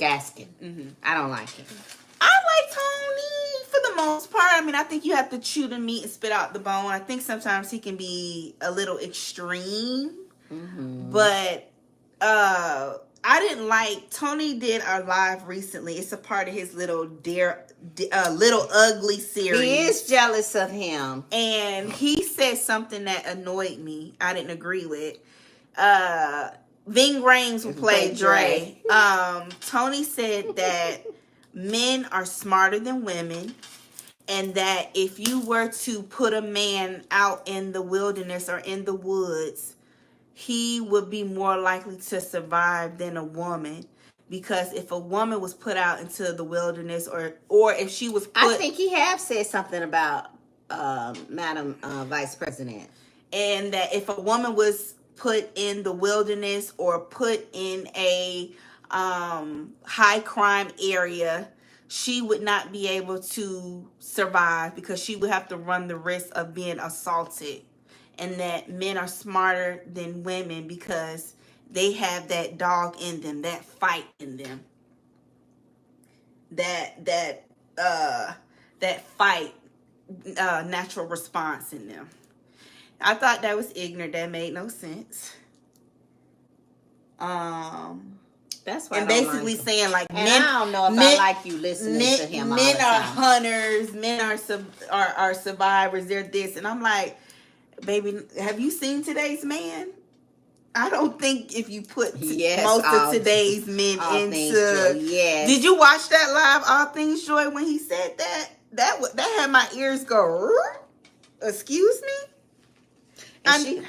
Gaskin. I don't like him. I like Tony for the most part. I mean, I think you have to chew the meat and spit out the bone. I think sometimes he can be a little extreme. But I didn't like, Tony did our live recently. It's a part of his little Little Ugly series. He is jealous of him. And he said something that annoyed me. I didn't agree with. Ving Rhames will play Dre. Tony said that men are smarter than women, and that if you were to put a man out in the wilderness or in the woods, he would be more likely to survive than a woman. Because if a woman was put out into the wilderness, or if she was put... I think he have said something about Madam Vice President. And that if a woman was put in the wilderness or put in a high crime area, she would not be able to survive because she would have to run the risk of being assaulted. And that men are smarter than women because they have that dog in them, that fight in them, that fight, natural response in them. I thought that was ignorant. That made no sense. That's why. And basically saying like, and men, I don't know if I like you listening to him. Men are hunters. Men are survivors. They're this, and I'm like, baby, have you seen today's man? I don't think if you put most of today's men into... Yes. Did you watch that live All Things Joy when he said that? That had my ears go, excuse me? I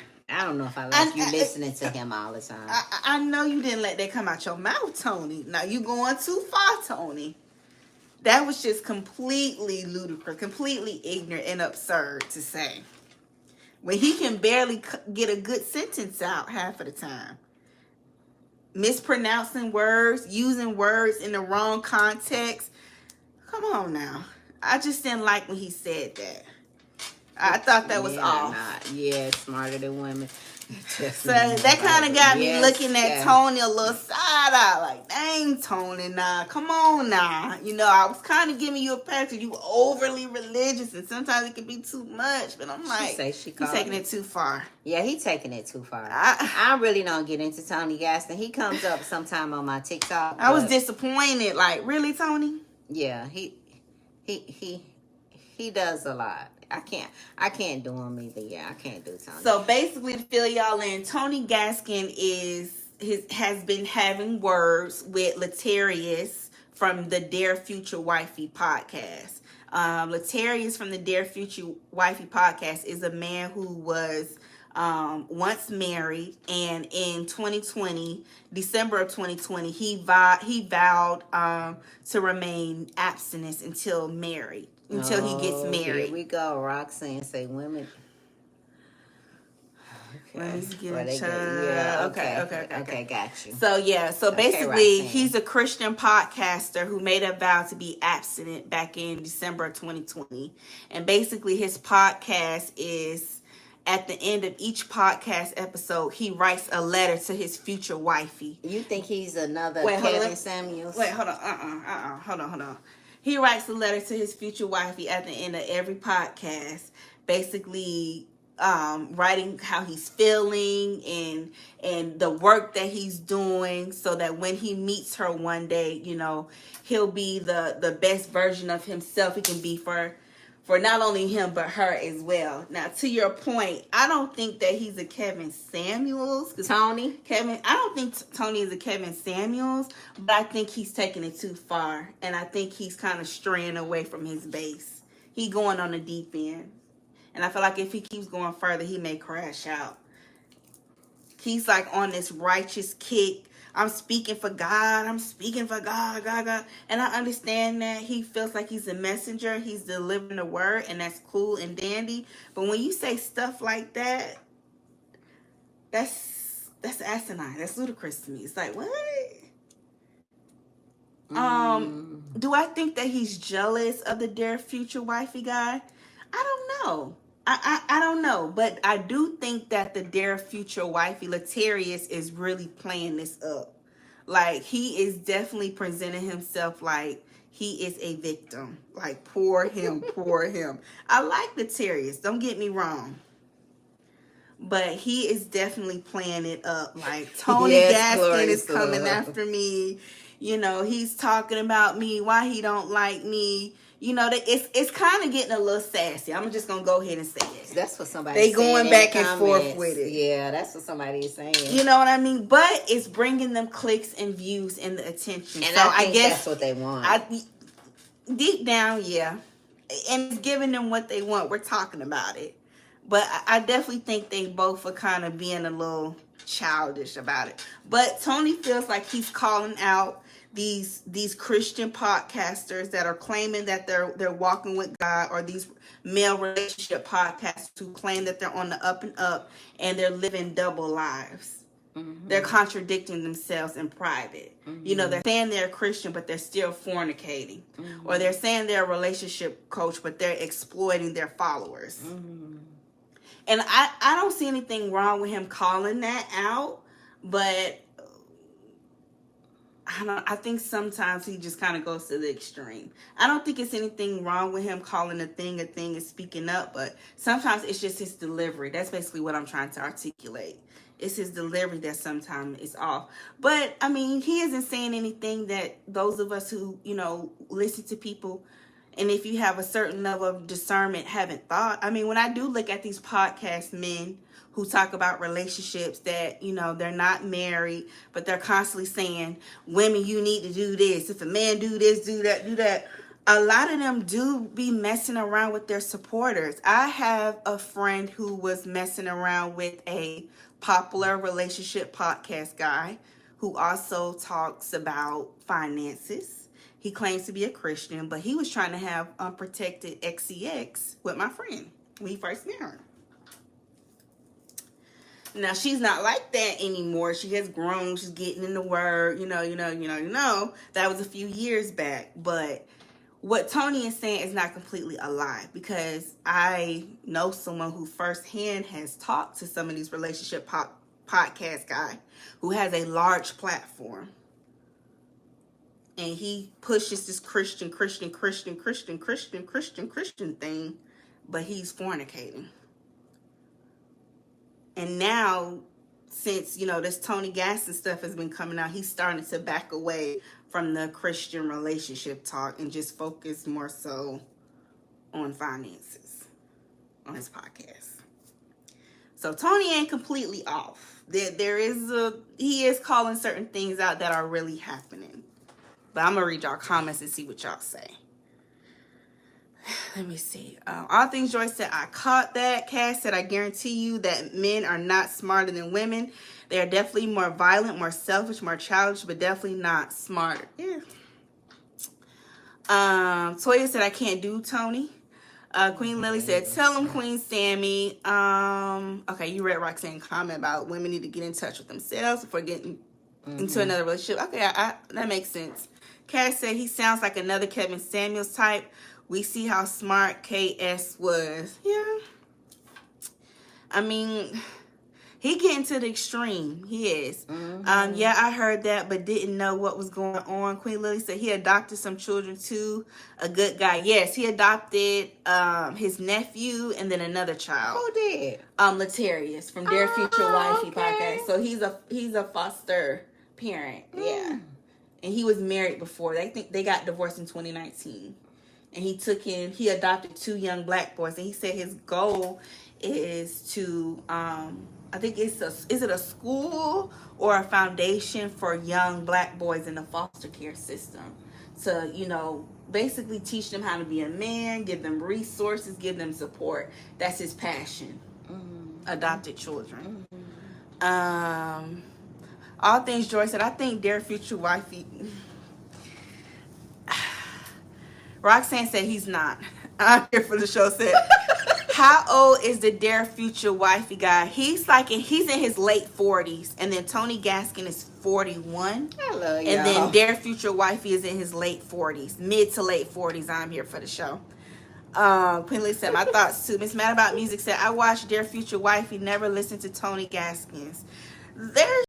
don't know if I like you listening to him all the time. I know you didn't let that come out your mouth, Tony. Now you going too far, Tony. That was just completely ludicrous, completely ignorant and absurd to say. When he can barely get a good sentence out half of the time. Mispronouncing words, using words in the wrong context. Come on now. I just didn't like when he said that. I thought that was off. Smarter than women. So that kind of got me looking at Tony a little side-eye. Like, dang, Tony, nah. Come on now. You know, I was kind of giving you a pass because you were overly religious. And sometimes it can be too much. But I'm like, he's taking it too far. Yeah, he's taking it too far. I really don't get into Tony Gaston. He comes up sometime on my TikTok. I was disappointed. Like, really, Tony? Yeah, he does a lot. I can't do him either. Yeah, I can't do Tony. So basically, to fill y'all in, Tony Gaskin has been having words with Latarius from the Dare Future Wifey podcast. Latarius from the Dare Future Wifey podcast is a man who was once married, and in 2020, December of 2020, he vowed to remain abstinent until married. Until he gets married. Here we go. Roxanne say women. Okay. Okay, got you. So basically, he's a Christian podcaster who made a vow to be abstinent back in December of 2020. And basically, his podcast is, at the end of each podcast episode, he writes a letter to his future wifey. You think he's another Kevin Samuels? Wait, hold on. Hold on. He writes a letter to his future wifey at the end of every podcast, basically writing how he's feeling and the work that he's doing, so that when he meets her one day, you know, he'll be the best version of himself he can be for not only him but her as well. Now, to your point, I don't think that he's a Kevin Samuels. Tony? I don't think Tony is a Kevin Samuels, but I think he's taking it too far. And I think he's kind of straying away from his base. He going on the deep end. And I feel like if he keeps going further, he may crash out. He's like on this righteous kick. I'm speaking for God. God. And I understand that he feels like he's a messenger. He's delivering the word, and that's cool and dandy. But when you say stuff like that, that's asinine. That's ludicrous to me. It's like, what? Do I think that he's jealous of the Dare Future Wifey guy? I don't know. I don't know, but I do think that the Dare Future Wifey, Latarius, is really playing this up. Like, he is definitely presenting himself like he is a victim. Like, poor him, poor him. I like Latarius, don't get me wrong. But he is definitely playing it up. Like, Tony Gaskin is coming after me. You know, he's talking about me, why he don't like me. You know, it's kind of getting a little sassy. I'm just going to go ahead and say it. That's what somebody They going back and forth with it. Yeah, that's what somebody is saying. You know what I mean? But it's bringing them clicks and views and the attention. And so I guess guess that's what they want. Deep down, yeah. And it's giving them what they want. We're talking about it. But I definitely think they both are kind of being a little childish about it. But Tony feels like he's calling out these Christian podcasters that are claiming that they're walking with God, or these male relationship podcasts who claim that they're on the up and up and they're living double lives. Mm-hmm. They're contradicting themselves in private. Mm-hmm. You know, they're saying they're a Christian, but they're still fornicating. Mm-hmm. Or they're saying they're a relationship coach, but they're exploiting their followers. Mm-hmm. And I don't see anything wrong with him calling that out, but I think sometimes he just kind of goes to the extreme. I don't think it's anything wrong with him calling a thing and speaking up, but sometimes it's just his delivery. That's basically what I'm trying to articulate. It's his delivery that sometimes is off. But, I mean, he isn't saying anything that those of us who, you know, listen to people, and if you have a certain level of discernment, haven't thought. I mean, when I do look at these podcast men who talk about relationships that, you know, they're not married, but they're constantly saying, women, you need to do this. If a man do this, do that, do that. A lot of them do be messing around with their supporters. I have a friend who was messing around with a popular relationship podcast guy who also talks about finances. He claims to be a Christian, but he was trying to have unprotected XCX with my friend when he first met her. Now, she's not like that anymore. She has grown. She's getting in the word. You know. That was a few years back. But what Tony is saying is not completely a lie, because I know someone who firsthand has talked to some of these relationship podcast guys who has a large platform. And he pushes this Christian thing, but he's fornicating. And now, since, you know, this Tony Gaskin stuff has been coming out, he's starting to back away from the Christian relationship talk and just focus more so on finances on his podcast. So Tony ain't completely off. He is calling certain things out that are really happening. But I'm going to read y'all comments and see what y'all say. Let me see. All Things Joy said, I caught that. Cass said, I guarantee you that men are not smarter than women. They are definitely more violent, more selfish, more childish, but definitely not smarter. Yeah. Toya said, I can't do Tony. Queen Lily said, tell him, Queen Sammy. Okay, you read Roxanne's comment about women need to get in touch with themselves before getting into another relationship. Okay, that makes sense. Cass said, he sounds like another Kevin Samuels type. We see how smart KS was. Yeah. I mean, he getting to the extreme. He is. Mm-hmm. Yeah, I heard that, but didn't know what was going on. Queen Lily said he adopted some children too. A good guy. Yes, he adopted his nephew and then another child. Who did? Latarius from Dear Future Wifey podcast. So he's a foster parent. Yeah. And he was married before. They think they got divorced in 2019. And he adopted 2 young black boys. And he said his goal is to, I think is it a school or a foundation for young black boys in the foster care system to, you know, basically teach them how to be a man, give them resources, give them support. That's his passion. Adopted children. All Things Joy said, I think Dear Future Wifey. Roxanne said he's not. I'm here for the show. Said, how old is the Dear Future Wifey guy? He's in his late 40s, and then Tony Gaskin is 41. Hello, y'all. And then Dear Future Wifey is in his late 40s, mid to late 40s. I'm here for the show. Queen Lee said, my thoughts too. Miss Mad About Music said, I watched Dear Future Wifey, never listened to Tony Gaskins. There's